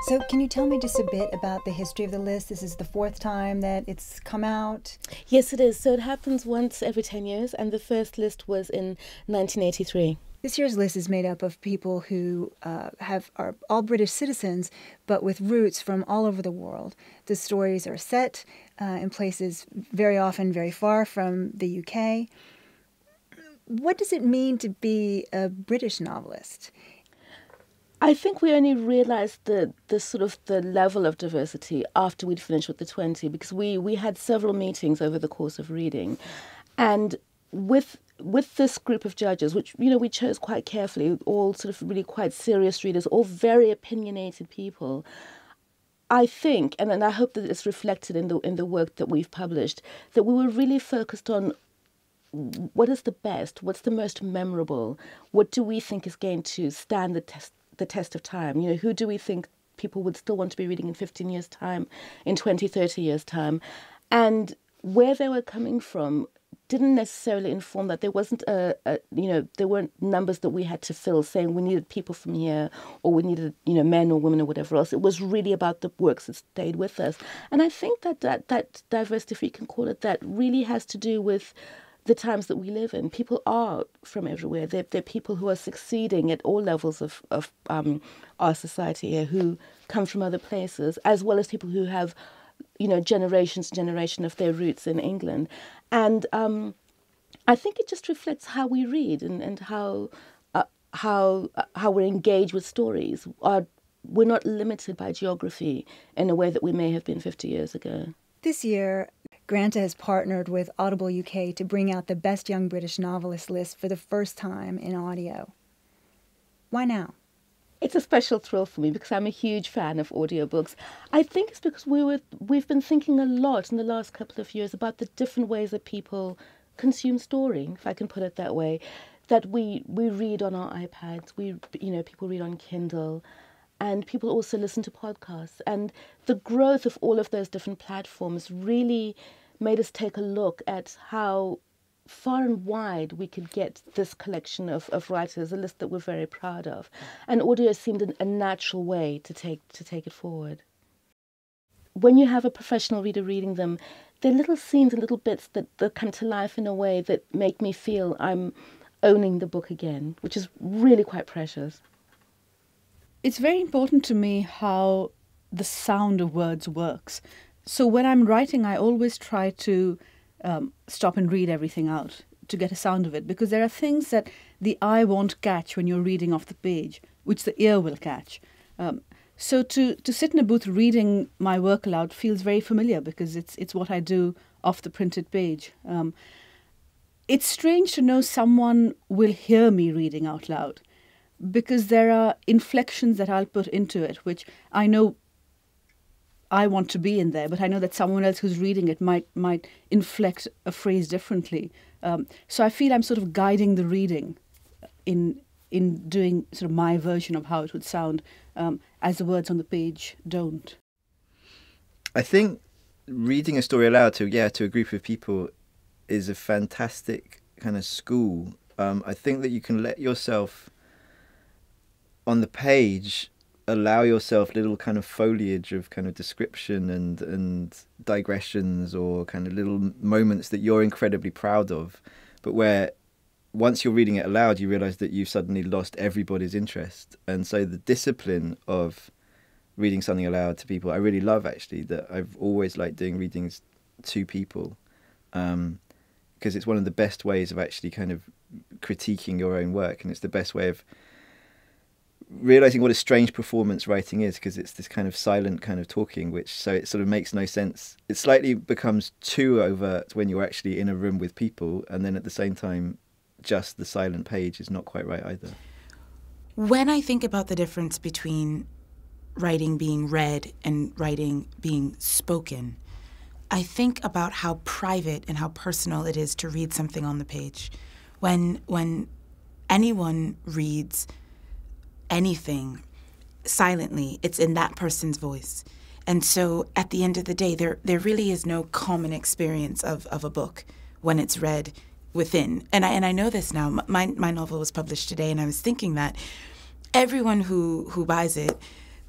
So can you tell me just a bit about the history of the list? This is the fourth time that it's come out. Yes, it is. So it happens once every 10 years, and the first list was in 1983. This year's list is made up of people who are all British citizens, but with roots from all over the world. The stories are set in places very often very far from the UK. What does it mean to be a British novelist? I think we only realised the level of diversity after we'd finished with the 20, because we had several meetings over the course of reading, and with this group of judges, which we chose quite carefully, all sort of really quite serious readers, all very opinionated people. I think, and I hope that it's reflected in the work that we've published, that we were really focused on what is the best, what's the most memorable, what do we think is going to stand the test of time? Who do we think people would still want to be reading in 15 years' time, in 20, 30 years' time? And where they were coming from didn't necessarily inform that. There wasn't there weren't numbers that we had to fill saying we needed people from here or we needed, men or women or whatever else. It was really about the works that stayed with us. And I think that diversity, if we can call it that, really has to do with the times that we live in. People are from everywhere. They're people who are succeeding at all levels of our society here, who come from other places, as well as people who have, generations and generation of their roots in England. And I think it just reflects how we read and how we're engaged with stories. We're not limited by geography in a way that we may have been 50 years ago. This year, Granta has partnered with Audible UK to bring out the Best Young British Novelist list for the first time in audio. Why now? It's a special thrill for me because I'm a huge fan of audiobooks. I think it's because we've been thinking a lot in the last couple of years about the different ways that people consume story, if I can put it that way. That we read on our iPads, people read on Kindle, and people also listen to podcasts. And the growth of all of those different platforms really made us take a look at how far and wide we could get this collection of writers, a list that we're very proud of. And audio seemed a natural way to take it forward. When you have a professional reader reading them, they're little scenes and little bits that come to life in a way that make me feel I'm owning the book again, which is really quite precious. It's very important to me how the sound of words works. So when I'm writing, I always try to stop and read everything out to get a sound of it, because there are things that the eye won't catch when you're reading off the page, which the ear will catch. So to sit in a booth reading my work aloud feels very familiar because it's what I do off the printed page. It's strange to know someone will hear me reading out loud, because there are inflections that I'll put into it, which I know I want to be in there, but I know that someone else who's reading it might inflect a phrase differently. So I feel I'm sort of guiding the reading in doing sort of my version of how it would sound, as the words on the page don't. I think reading a story aloud to a group of people is a fantastic kind of school. I think that you can let yourself on the page allow yourself little kind of foliage of kind of description and digressions or kind of little moments that you're incredibly proud of, but where once you're reading it aloud you realise that you've suddenly lost everybody's interest. And so the discipline of reading something aloud to people I really love, actually, that I've always liked doing readings to people, because it's one of the best ways of actually kind of critiquing your own work, and it's the best way of realizing what a strange performance writing is, because it's this kind of silent kind of talking, which so it sort of makes no sense. It slightly becomes too overt when you're actually in a room with people, and then at the same time just the silent page is not quite right either. When I think about the difference between writing being read and writing being spoken, I think about how private and how personal it is to read something on the page. When anyone reads anything silently, it's in that person's voice. And so at the end of the day, there really is no common experience of a book when it's read within. And I know this now. My novel was published today, and I was thinking that everyone who buys it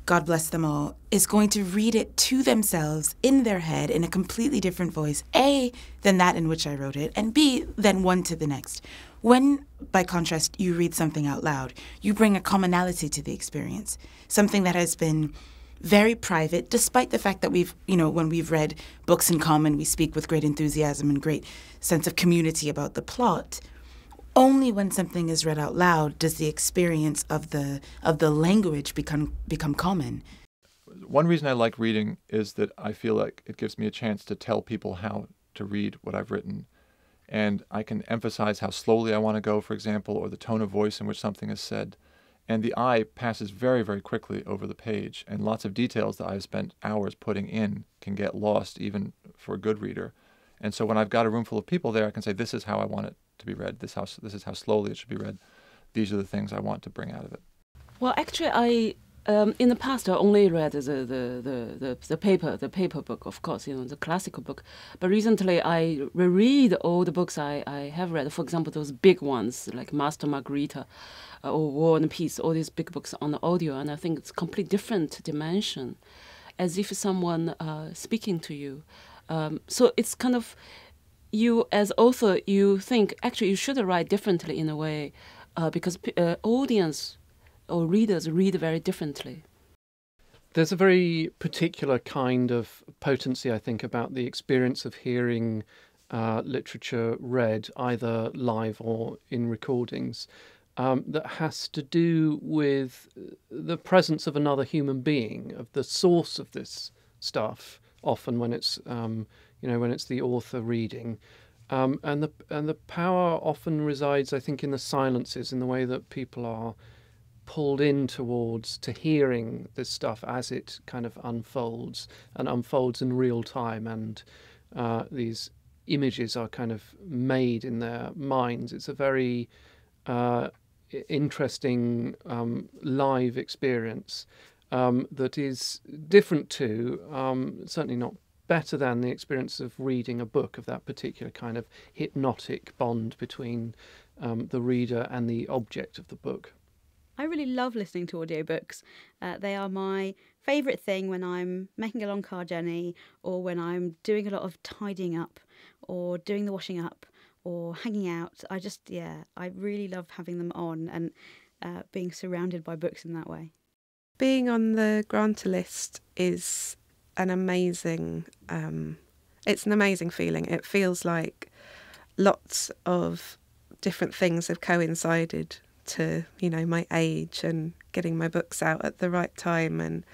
God bless them all, is going to read it to themselves in their head in a completely different voice, A, than that in which I wrote it, and B, than one to the next. When, by contrast, you read something out loud, you bring a commonality to the experience, something that has been very private, despite the fact that we've, when we've read books in common, we speak with great enthusiasm and great sense of community about the plot. Only when something is read out loud does the experience of the language become common. One reason I like reading is that I feel like it gives me a chance to tell people how to read what I've written. And I can emphasize how slowly I want to go, for example, or the tone of voice in which something is said. And the eye passes very, very quickly over the page, and lots of details that I've spent hours putting in can get lost even for a good reader. And so when I've got a room full of people there, I can say, this is how I want it to be read. This is how slowly it should be read. These are the things I want to bring out of it. Well, actually, I in the past I only read the paper book, of course, the classical book. But recently I reread all the books I have read. For example, those big ones like Master Margarita or War and Peace, all these big books on the audio, and I think it's a completely different dimension, as if someone speaking to you. So it's kind of, you as author, you think actually you should write differently in a way, because audience or readers read very differently. There's a very particular kind of potency, I think, about the experience of hearing literature read, either live or in recordings, that has to do with the presence of another human being, of the source of this stuff. Often when it's when it's the author reading, and the power often resides, I think, in the silences, in the way that people are pulled in towards to hearing this stuff as it kind of unfolds in real time, and these images are kind of made in their minds. It's a very interesting live experience that is different to, certainly not better than, the experience of reading a book, of that particular kind of hypnotic bond between the reader and the object of the book. I really love listening to audiobooks. They are my favourite thing when I'm making a long car journey, or when I'm doing a lot of tidying up or doing the washing up or hanging out. I really love having them on and being surrounded by books in that way. Being on the Granta list is an amazing, it's an amazing feeling. It feels like lots of different things have coincided to, my age and getting my books out at the right time. And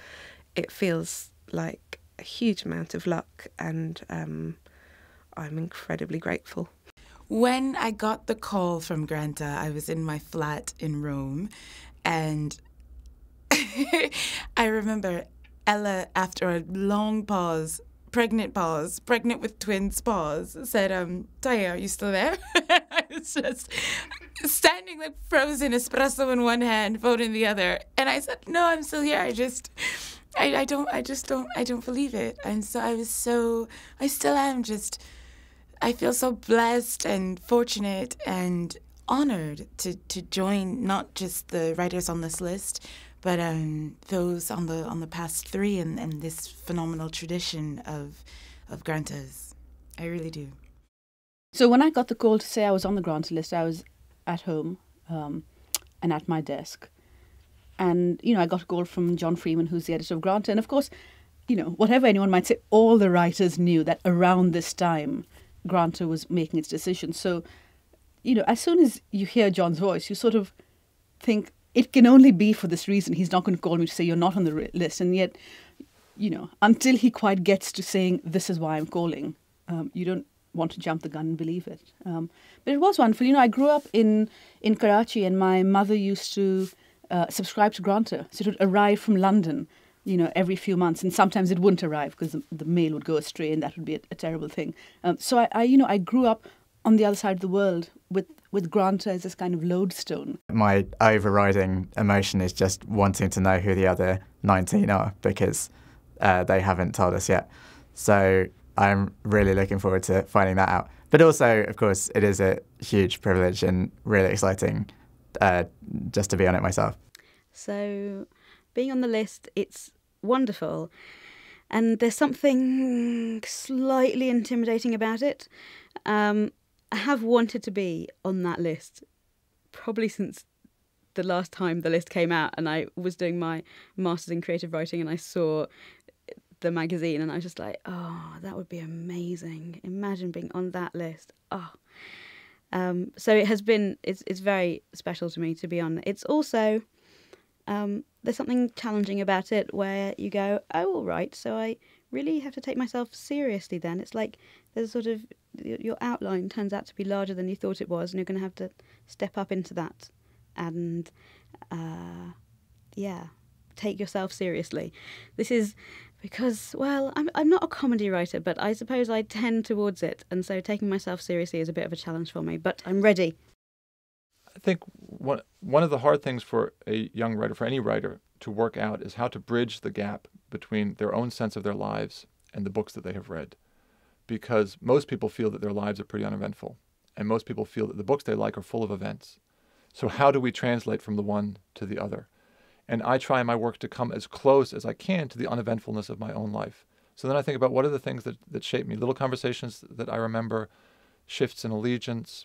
it feels like a huge amount of luck, and I'm incredibly grateful. When I got the call from Granta, I was in my flat in Rome, and I remember Ella, after a long pause, pregnant with twins pause, said, Taya, are you still there? I was just standing like frozen, espresso in one hand, phone in the other. And I said, no, I'm still here. I don't believe it. And so I still am I feel so blessed and fortunate and honored to join not just the writers on this list, but those on the past three and this phenomenal tradition of Grantas. I really do. So when I got the call to say I was on the Granta list, I was at home and at my desk. And, I got a call from John Freeman, who's the editor of Granta. And of course, whatever anyone might say, all the writers knew that around this time, Granta was making its decision. So, as soon as you hear John's voice, you sort of think, it can only be for this reason. He's not going to call me to say you're not on the list. And yet, until he quite gets to saying, this is why I'm calling, you don't want to jump the gun and believe it. But it was wonderful. I grew up in Karachi, and my mother used to subscribe to Granta. So it would arrive from London, every few months. And sometimes it wouldn't arrive because the mail would go astray, and that would be a terrible thing. So I grew up on the other side of the world with Granta as this kind of lodestone. My overriding emotion is just wanting to know who the other 19 are, because they haven't told us yet. So I'm really looking forward to finding that out. But also, of course, it is a huge privilege and really exciting just to be on it myself. So being on the list, it's wonderful. And there's something slightly intimidating about it. I have wanted to be on that list probably since the last time the list came out, and I was doing my master's in creative writing and I saw the magazine and I was just like, oh, that would be amazing. Imagine being on that list. Oh. So it has been, it's very special to me to be on. It's also, there's something challenging about it where you go, oh, all right, so I really have to take myself seriously then. It's like there's sort of, your outline turns out to be larger than you thought it was, and you're going to have to step up into that and, take yourself seriously. This is because, well, I'm not a comedy writer, but I suppose I tend towards it, and so taking myself seriously is a bit of a challenge for me, but I'm ready. I think one of the hard things for a young writer, for any writer, to work out is how to bridge the gap between their own sense of their lives and the books that they have read. Because most people feel that their lives are pretty uneventful, and most people feel that the books they like are full of events. So how do we translate from the one to the other? And I try in my work to come as close as I can to the uneventfulness of my own life. So then I think about what are the things that shape me, little conversations that I remember, shifts in allegiance,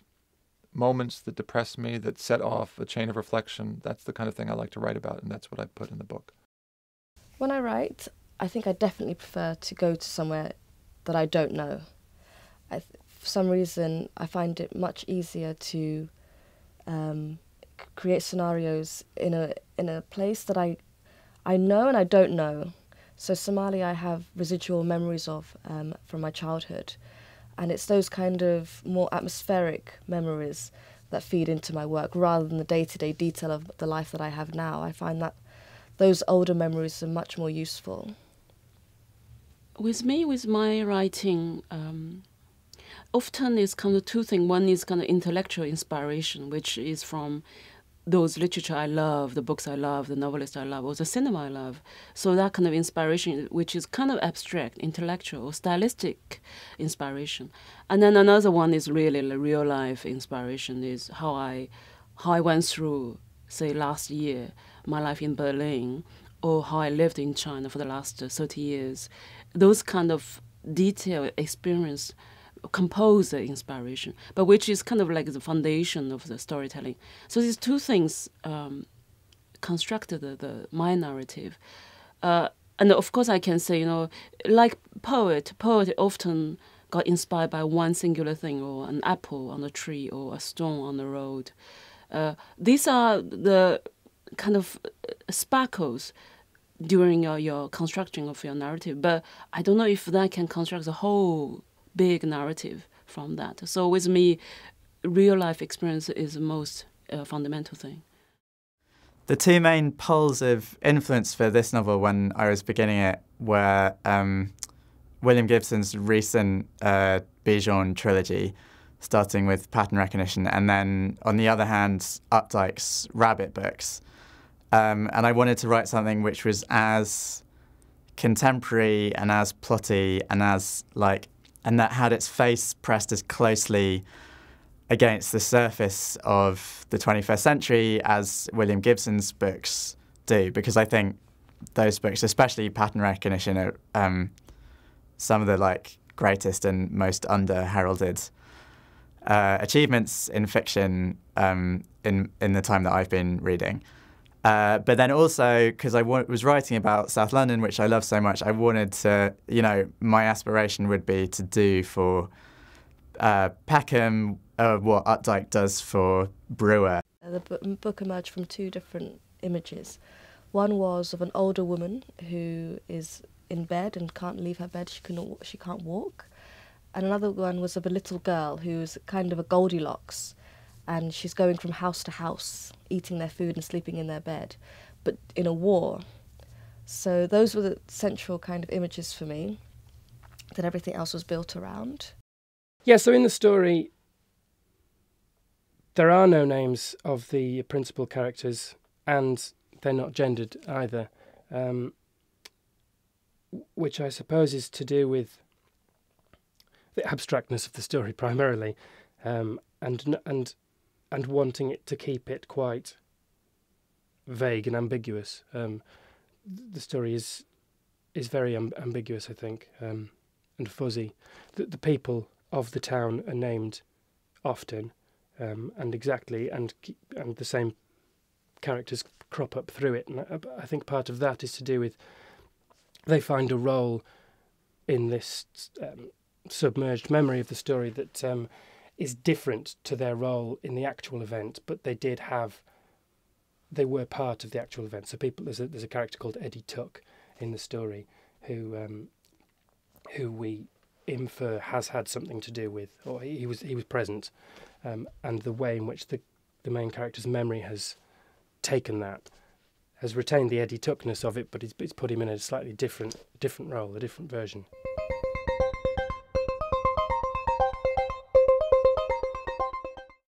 moments that depress me, that set off a chain of reflection. That's the kind of thing I like to write about, and that's what I put in the book. When I write, I think I definitely prefer to go to somewhere that I don't know. For some reason, I find it much easier to create scenarios in a place that I know and I don't know. So Somalia I have residual memories of from my childhood, and it's those kind of more atmospheric memories that feed into my work rather than the day-to-day detail of the life that I have now. I find that those older memories are much more useful. With me, with my writing, often it's kind of two things. One is kind of intellectual inspiration, which is from those literature I love, the books I love, the novelists I love, or the cinema I love. So that kind of inspiration, which is kind of abstract, intellectual, stylistic inspiration. And then another one is really the real life inspiration, is how I went through, say, last year, my life in Berlin, or how I lived in China for the last 30 years. Those kind of detailed experience compose the inspiration, but which is kind of like the foundation of the storytelling. So these two things constructed my narrative. And of course I can say, like poet often got inspired by one singular thing, or an apple on a tree, or a stone on the road. These are the kind of sparkles during your construction of your narrative, but I don't know if that can construct the whole big narrative from that. So with me, real life experience is the most fundamental thing. The two main poles of influence for this novel when I was beginning it were William Gibson's recent Bijon trilogy, starting with Pattern Recognition, and then, on the other hand, Updike's Rabbit books. And I wanted to write something which was as contemporary and as plotty and that had its face pressed as closely against the surface of the 21st century as William Gibson's books do, because I think those books, especially Pattern Recognition, are some of the greatest and most under-heralded achievements in fiction in the time that I've been reading. But then also, because I was writing about South London, which I love so much, I wanted to, my aspiration would be to do for Peckham what Updike does for Brewer. The book emerged from two different images. One was of an older woman who is in bed and can't leave her bed, she can't walk. And another one was of a little girl who's kind of a Goldilocks, and she's going from house to house, eating their food and sleeping in their bed, but in a war. So those were the central kind of images for me, that everything else was built around. Yeah, so in the story, there are no names of the principal characters, and they're not gendered either, which I suppose is to do with the abstractness of the story primarily, and wanting it to keep it quite vague and ambiguous. the story is very ambiguous, I think, and fuzzy. The people of the town are named often, and exactly, and the same characters crop up through it. And I think part of that is to do with they find a role in this submerged memory of the story that is different to their role in the actual event, but they were part of the actual event. So there's a character called Eddie Tuck in the story who we infer has had something to do with, or he was present, and the way in which the main character's memory has taken that, has retained the Eddie Tuckness of it, but it's put him in a slightly different role, a different version.